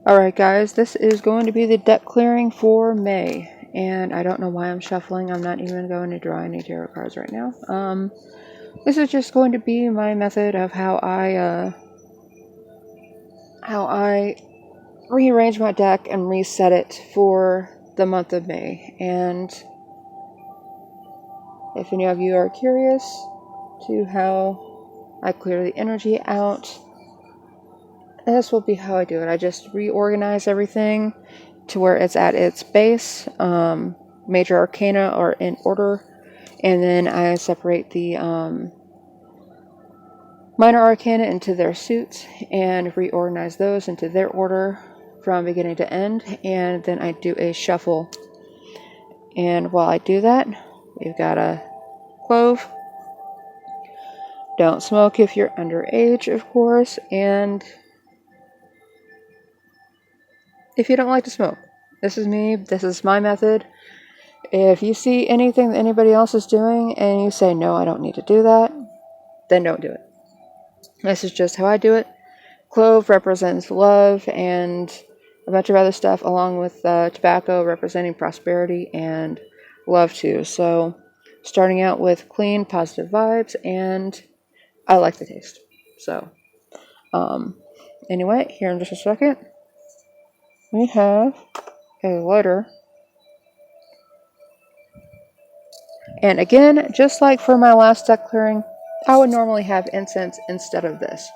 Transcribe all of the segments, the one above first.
Alright guys, this is going to be the deck clearing for May, and I don't know why I'm shuffling. I'm not even going to draw any tarot cards right now. This is just going to be my method of how I rearrange my deck and reset it for the month of May. And if any of you are curious to how I clear the energy out, this will be how I do it. I just reorganize everything to where it's at its base. Major arcana are in order, and then I separate the minor arcana into their suits and reorganize those into their order from beginning to end, and then I do a shuffle. And while I do that, we've got a clove. Don't smoke if you're underage, of course, and if you don't like to smoke. This is me, this is my method. If you see anything that anybody else is doing and you say, no, I don't need to do that, then don't do it. This is just how I do it. Clove represents love and a bunch of other stuff, along with tobacco representing prosperity and love too. So starting out with clean, positive vibes, and I like the taste. So anyway, here in just a second, we have a lighter. And again, just like for my last deck clearing, I would normally have incense instead of this.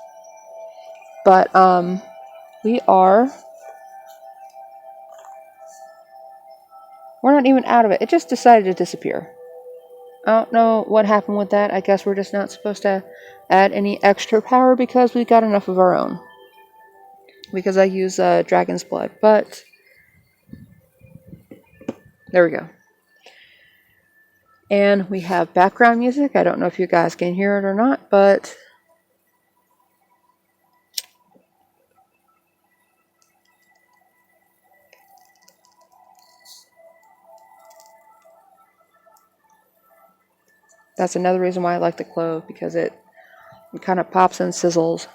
But we're not even out of it. It just decided to disappear. I don't know what happened with that. I guess we're just not supposed to add any extra power because we got enough of our own. Because I use dragon's blood, but there we go. And we have background music. I don't know if you guys can hear it or not, but that's another reason why I like the clove, because it kind of pops and sizzles.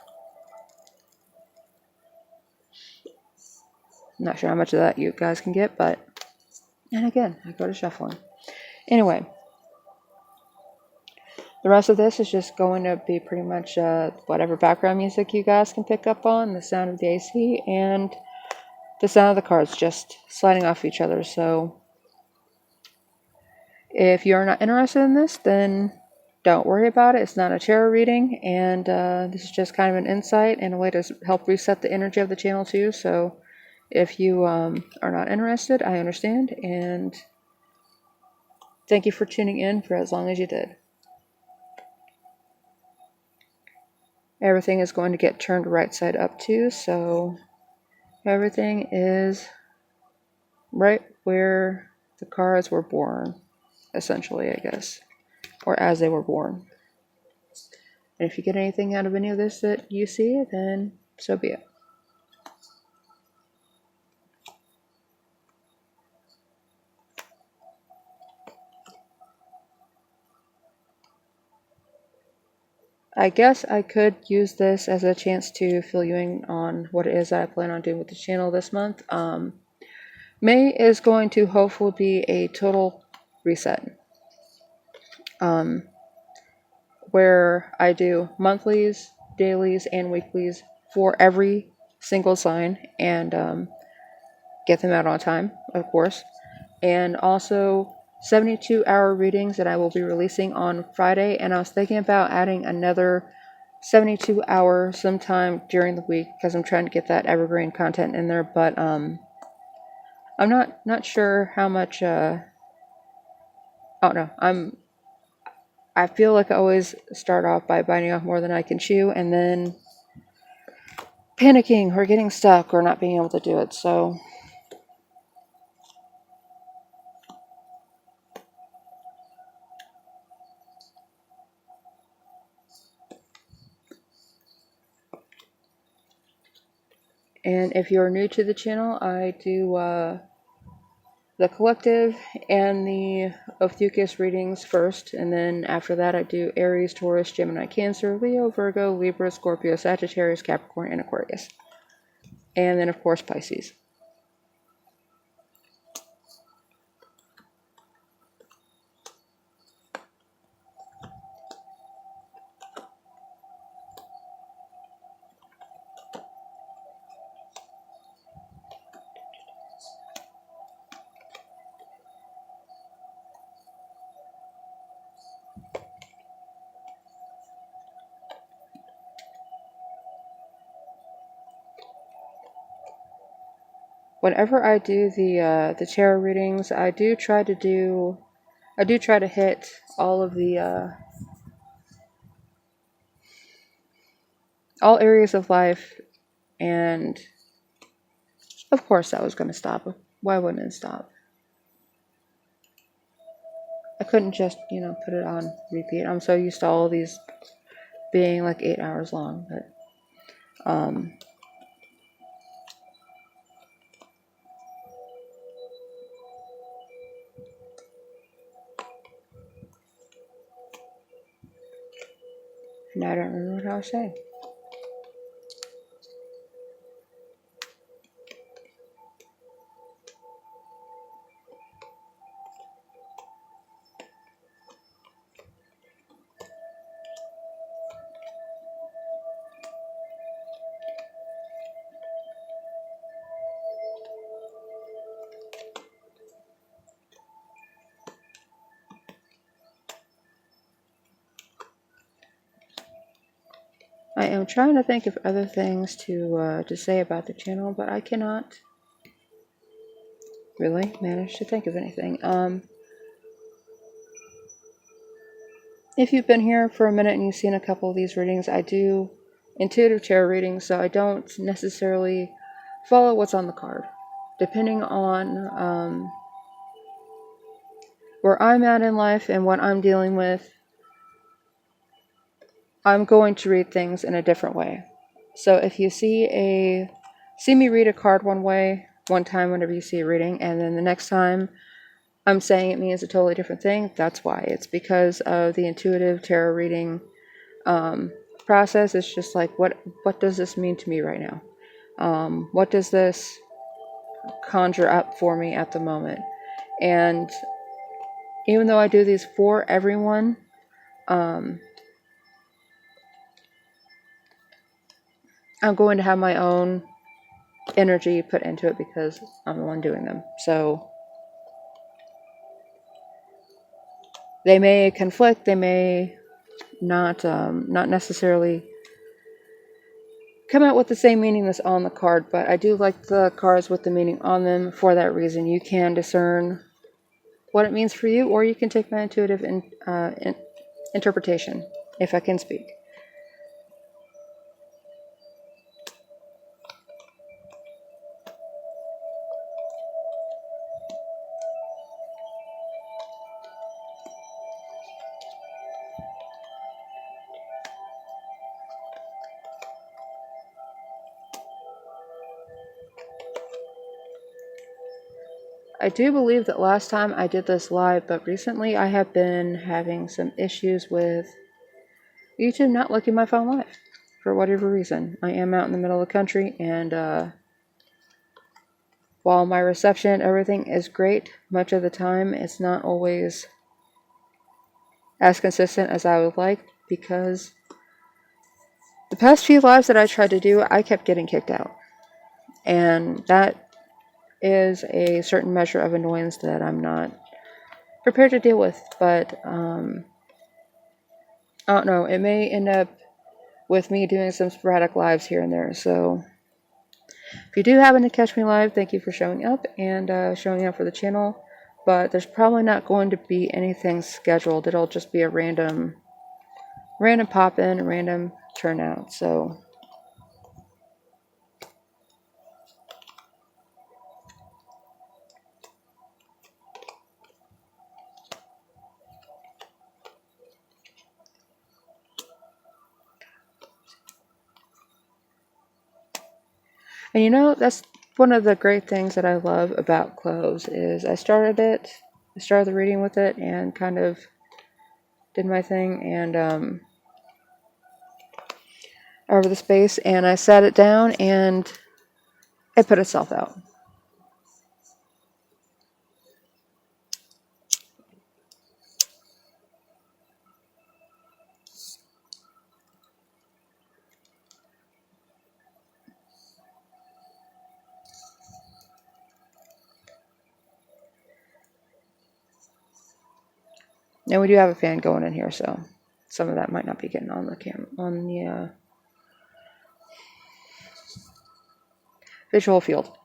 I'm not sure how much of that you guys can get, but... And again, I go to shuffling. Anyway, the rest of this is just going to be pretty much whatever background music you guys can pick up on, the sound of the AC, and the sound of the cards just sliding off each other. So if you're not interested in this, then don't worry about it. It's not a tarot reading, and this is just kind of an insight and a way to help reset the energy of the channel too. So if you are not interested, I understand, and thank you for tuning in for as long as you did. Everything is going to get turned right side up too, so everything is right where the cards were born, essentially, I guess, or as they were born. And if you get anything out of any of this that you see, then so be it. I guess I could use this as a chance to fill you in on what it is I plan on doing with the channel this month. May is going to hopefully be a total reset, where I do monthlies, dailies, and weeklies for every single sign, and get them out on time, of course, and also 72-hour readings that I will be releasing on Friday, and I was thinking about adding another 72-hour sometime during the week because I'm trying to get that evergreen content in there, but I'm not sure how much oh no, I feel like I always start off by biting off more than I can chew and then panicking or getting stuck or not being able to do it. So and if you're new to the channel, I do the collective and the Ophiuchus readings first, and then after that I do Aries, Taurus, Gemini, Cancer, Leo, Virgo, Libra, Scorpio, Sagittarius, Capricorn, and Aquarius. and then of course Pisces. Whenever I do the tarot readings, I do try to hit all of the all areas of life, and of course that was going to stop. Why wouldn't it stop? I couldn't just, put it on repeat. I'm so used to all of these being like 8 hours long, but now I don't remember what I was saying. I am trying to think of other things to say about the channel, but I cannot really manage to think of anything. If you've been here for a minute and you've seen a couple of these readings, I do intuitive tarot readings, so I don't necessarily follow what's on the card. Depending on where I'm at in life and what I'm dealing with, I'm going to read things in a different way. So if you see me read a card one way, one time whenever you see a reading, and then the next time I'm saying it means a totally different thing, that's why. It's because of the intuitive tarot reading process. It's just like, what does this mean to me right now? What does this conjure up for me at the moment? And even though I do these for everyone, I'm going to have my own energy put into it because I'm the one doing them. So they may conflict, they may not necessarily come out with the same meaning that's on the card, but I do like the cards with the meaning on them for that reason. You can discern what it means for you, or you can take my intuitive interpretation, if I can speak. I do believe that last time I did this live, but recently I have been having some issues with YouTube not letting my phone live for whatever reason. I am out in the middle of the country, and while my reception and everything is great, much of the time it's not always as consistent as I would like, because the past few lives that I tried to do, I kept getting kicked out. And that is a certain measure of annoyance that I'm not prepared to deal with. But I don't know, it may end up with me doing some sporadic lives here and there. So if you do happen to catch me live, thank you for showing up and showing up for the channel. But there's probably not going to be anything scheduled. It'll just be a random pop in, a random turnout. So and that's one of the great things that I love about cloves is I started the reading with it and kind of did my thing, and over the space, and I sat it down, and It put itself out. And we do have a fan going in here, so some of that might not be getting on the camera, on the visual field.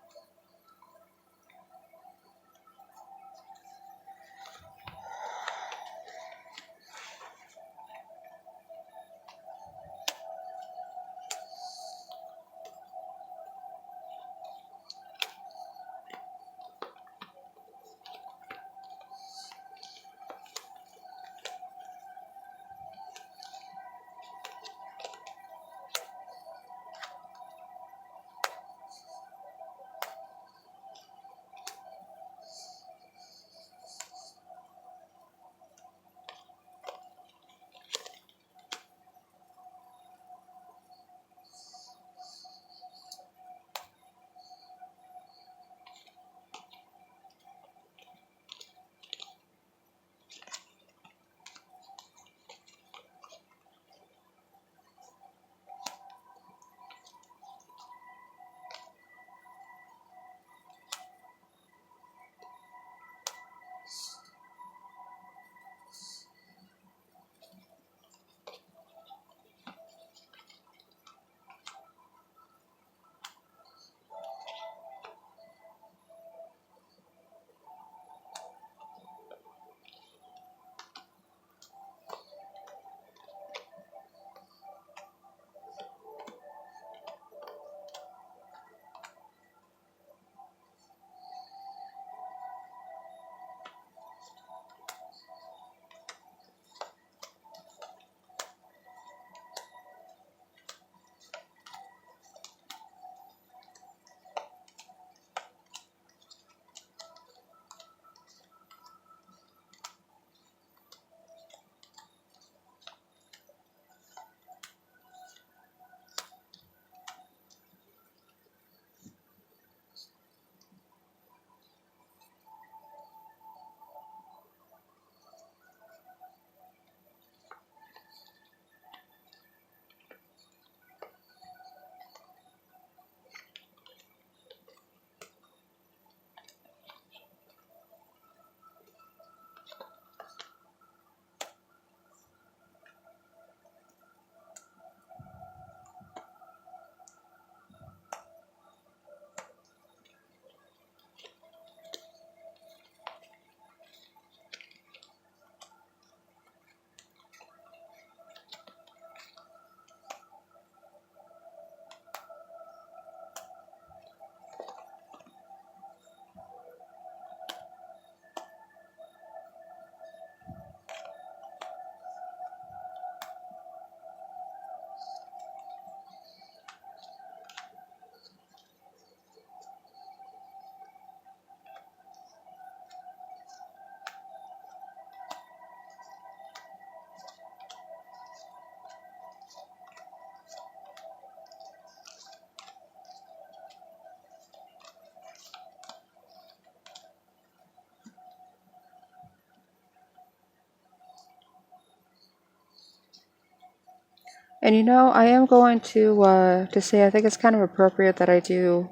And you know, I am going to say I think it's kind of appropriate that I do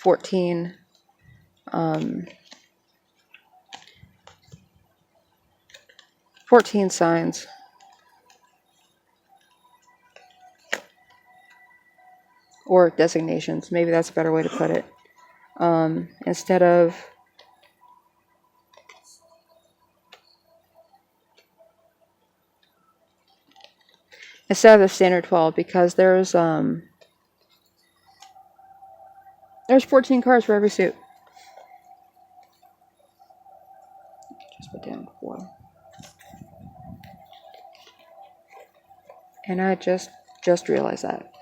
14 14 signs, or designations. Maybe that's a better way to put it. Instead of the standard 12, because there's 14 cards for every suit. Just put down 4. And I just realized that.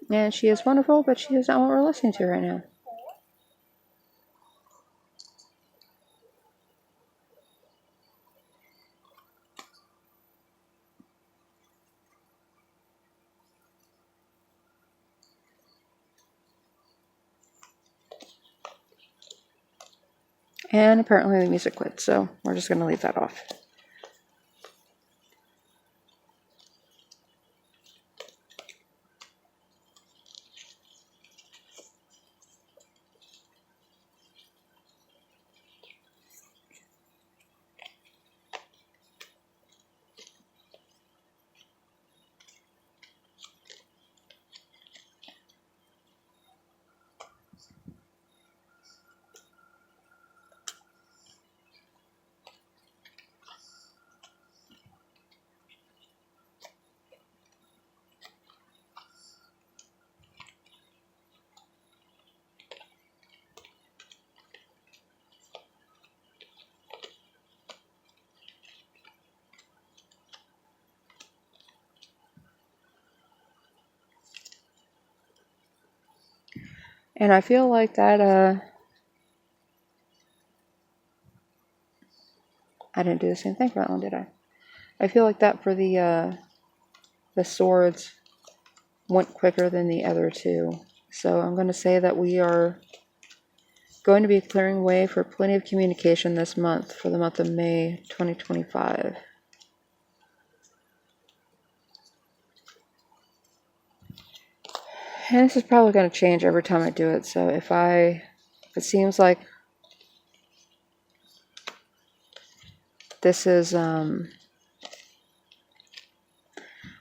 And she is wonderful, but she is not what we're listening to right now. And apparently the music quit, so we're just going to leave that off. And I feel like that, I didn't do the same thing for that one, did I? I feel like that for the swords went quicker than the other two. So I'm going to say that we are going to be clearing way for plenty of communication this month, for the month of May 2025. And this is probably going to change every time I do it, so if it seems like this is odd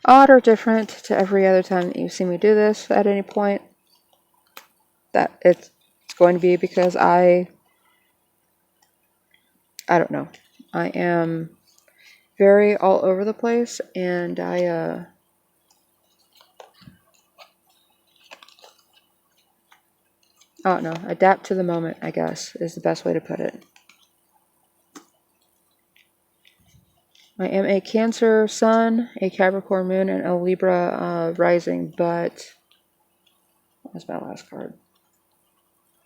or different to every other time that you see me do this at any point, that it's going to be because I don't know. I am very all over the place, and I don't know, adapt to the moment, I guess, is the best way to put it. I am a Cancer Sun, a Capricorn Moon, and a Libra Rising, but what was my last card?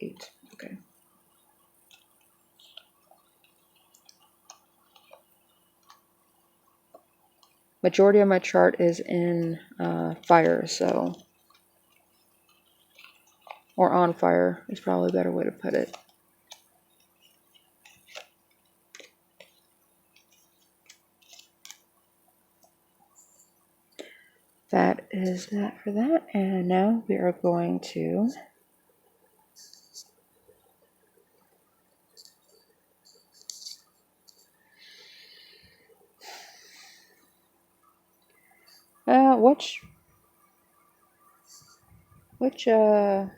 8. Okay. Majority of my chart is in fire, so, or on fire is probably a better way to put it. That is that for that, and now we are going to which I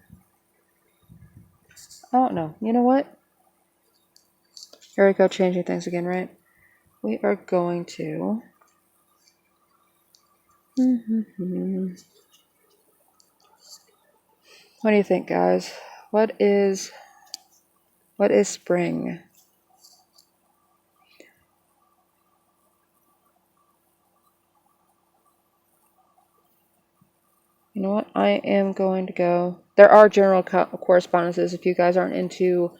don't know. You know what? Here we go, changing things again, right? We are going to what do you think, guys? What is spring? You know what? I am going to go. There are general correspondences if you guys aren't into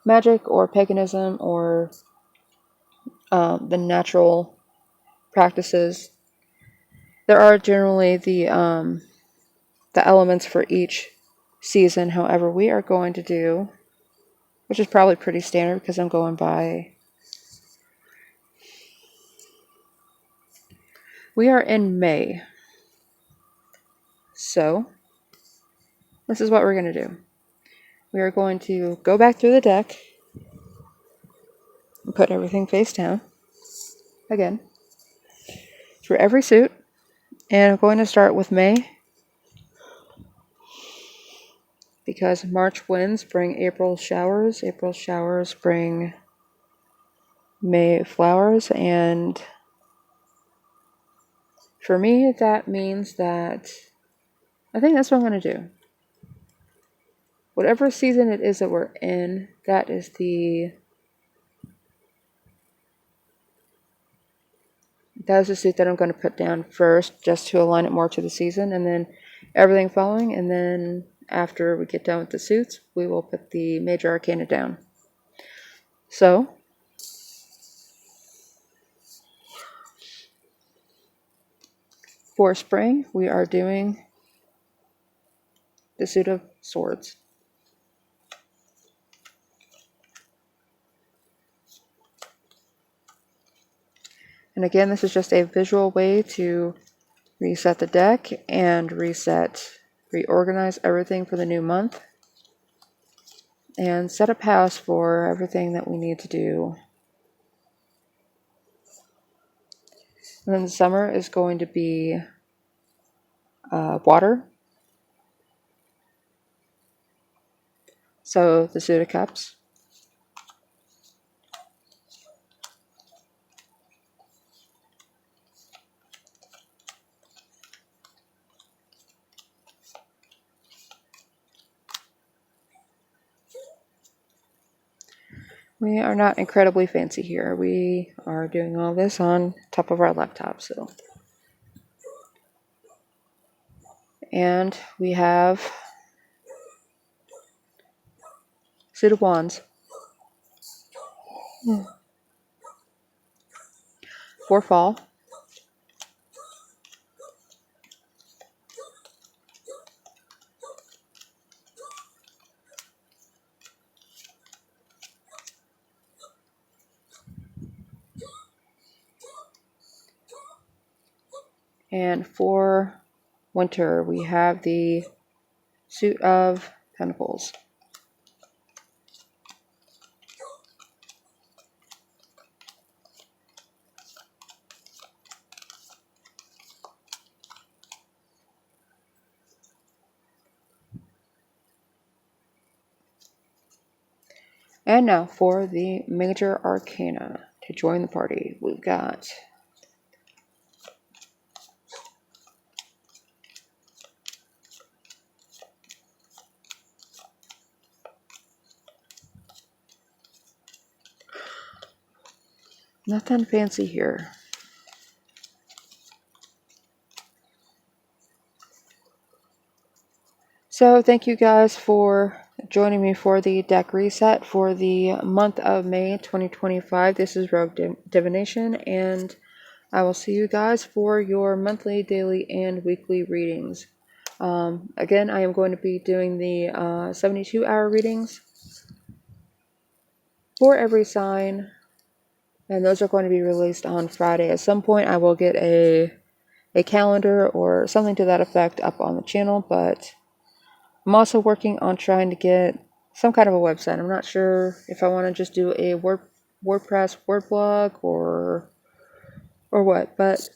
magic or paganism or the natural practices. There are generally the elements for each season. However, we are going to do, which is probably pretty standard because I'm going by. We are in May. So, this is what we're going to do. We are going to go back through the deck and put everything face down again for every suit. And I'm going to start with May because March winds bring April showers. April showers bring May flowers. And for me, that means that I think that's what I'm going to do. Whatever season it is that we're in, that is the that is the suit that I'm going to put down first, just to align it more to the season, and then everything following, and then after we get done with the suits, we will put the major arcana down. So, for spring, we are doing the suit of swords. And again, this is just a visual way to reset the deck and reorganize everything for the new month, and set a pass for everything that we need to do. And then the summer is going to be water. So the suit of cups. We are not incredibly fancy here. We are doing all this on top of our laptop, so. And we have suit of wands. For fall. And for winter, we have the suit of pentacles. And now for the major arcana to join the party. We've got nothing fancy here. So thank you guys for joining me for the deck reset for the month of May 2025. This is Rogue Divination, and I will see you guys for your monthly, daily, and weekly readings. Again, I am going to be doing the 72-hour readings for every sign, and those are going to be released on Friday. At some point, I will get a calendar or something to that effect up on the channel, but I'm also working on trying to get some kind of a website. I'm not sure if I want to just do a WordPress word blog or what, but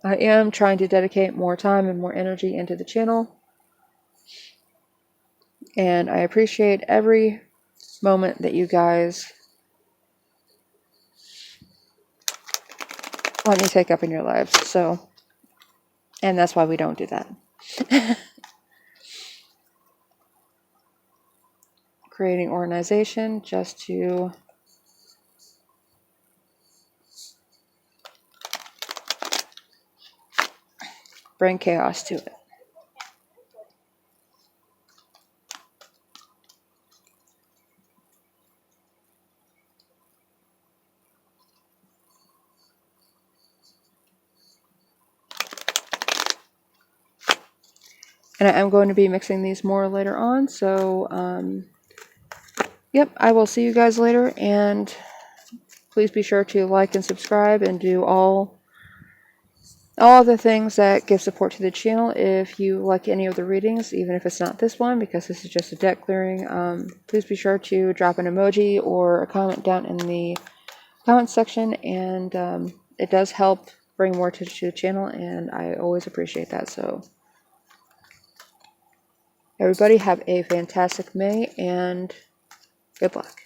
I am trying to dedicate more time and more energy into the channel. And I appreciate every moment that you guys let me take up in your lives. So, and that's why we don't do that. Creating organization just to bring chaos to it. And I am going to be mixing these more later on, so yep, I will see you guys later, and please be sure to like and subscribe and do all the things that give support to the channel. If you like any of the readings, even if it's not this one, because this is just a deck clearing, please be sure to drop an emoji or a comment down in the comment section, and it does help bring more to the channel, and I always appreciate that. So everybody have a fantastic May, and good luck.